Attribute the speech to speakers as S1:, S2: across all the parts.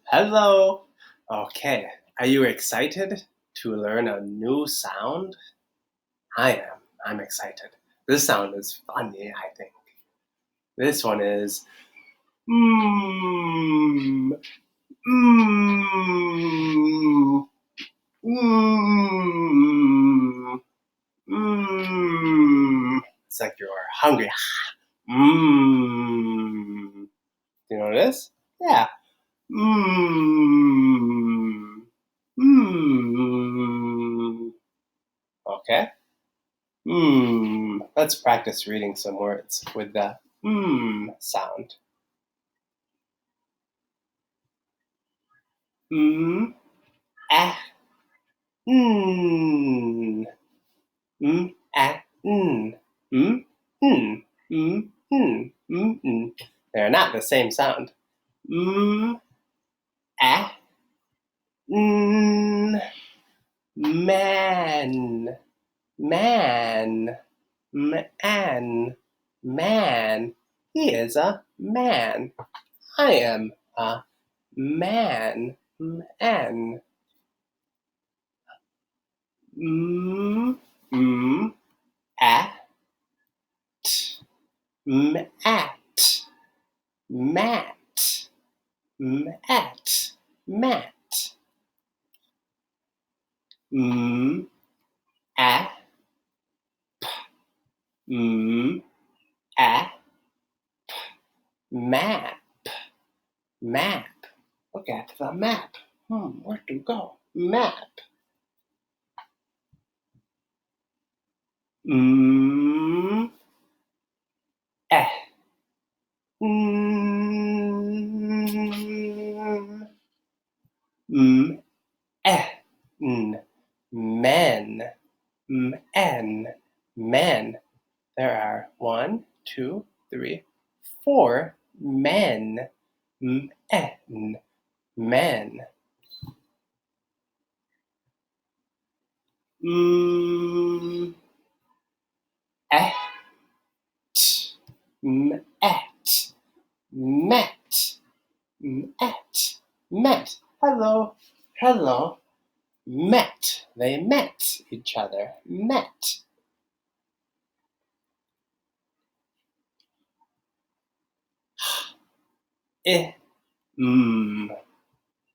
S1: Hello. Okay, are you excited to learn a new sound? I am. I'm excited. This sound is funny, I think. This one is mmm, mmm, mmm, mmm. It's like you're hungry. Mmm. You know this? Yeah. Mmm. Mmm. Okay. Let's practice reading some words with the sound. Ah, mm, ah, They're not the same sound. Ah, man, man, man. He is a man. I am a man. Man. At. At. Mat. Mat. Mat. A. A. Map. Map. Look at the map. Where to go? Map. Eh. Eh. Men. Men. Men. There are 1, 2, 3, 4 men. Men. Men. At. At. Met. Met. Met. Hello. Hello. Met. They met each other. Met. I.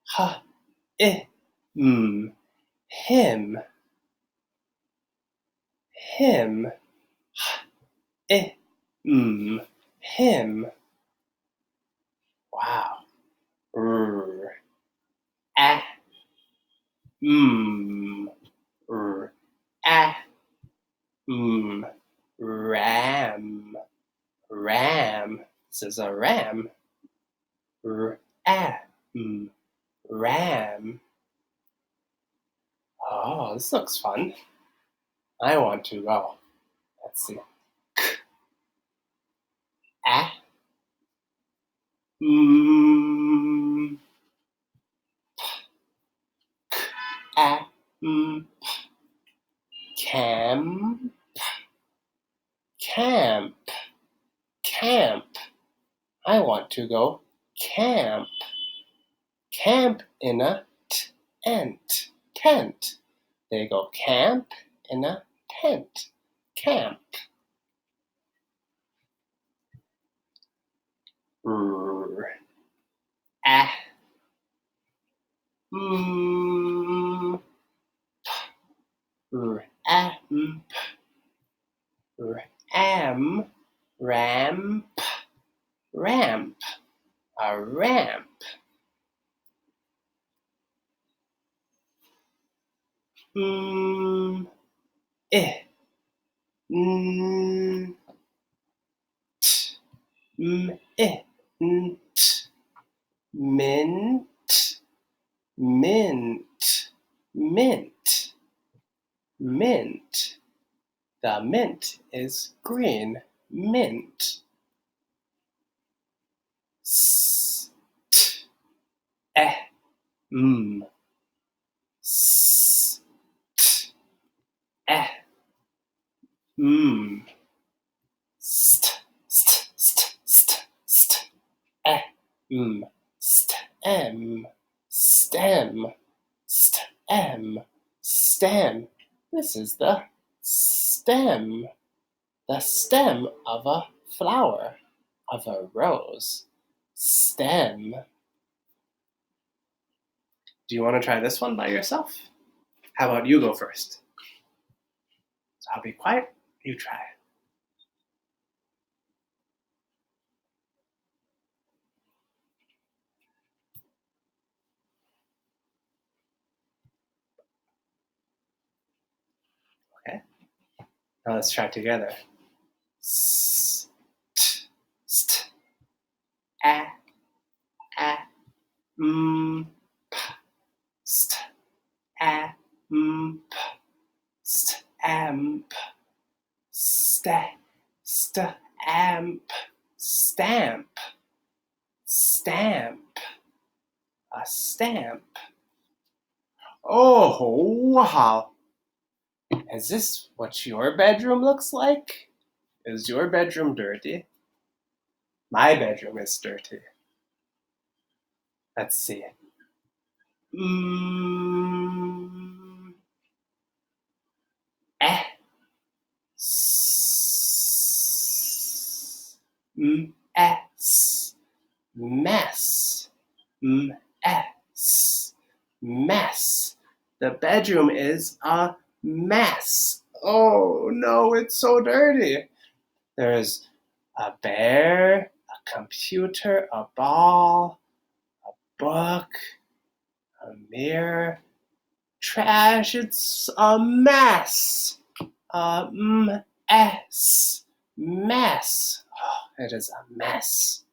S1: Ha. I. Him. Him. I. Him. Wow. R. A. R. A. Ram. Ram. This is a ram. Ram. Oh, this looks fun. I want to go. Let's see. A. A. Camp. Camp. Camp. I want to go camp. Camp in a tent. Tent. They go camp in a tent. Camp. R. A. Ramp. Ram. Ramp. Ramp. A ramp. I. I. Mint. Mint. Mint. Mint. The mint is green. Mint. St. Eh. St. Eh. St. St. St. St. Eh. Stem. stem, stem, stem. This is the stem of a flower, of a rose. Stem. Do you want to try this one by yourself? How about you go first? So I'll be quiet, you try. Okay, now let's try it together. S, t, st, a, p, st, a, p, stamp, stamp, stamp, stamp, a stamp. Oh, wow. Is this what your bedroom looks like? Is your bedroom dirty? My bedroom is dirty. Let's see. Eh. S. Mess. S. Mess. The bedroom is a mess. Oh no, it's so dirty. There's a bear, a computer, a ball, a book, a mirror, trash. It's a mess. Mess. Oh, it is a mess.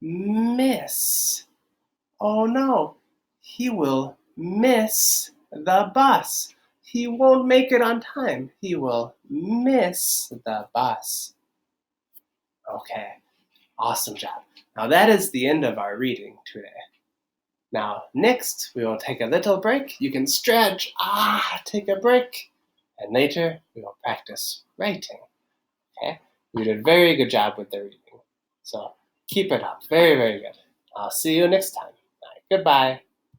S1: Miss. Oh no, he will miss the bus. He won't make it on time. He will miss the bus. Okay, awesome job. Now that is the end of our reading today. Now next we will take a little break. You can stretch, take a break, and later we will practice writing. Okay, you did a very good job with the reading. So keep it up, very, very good. I'll see you next time. All right, goodbye.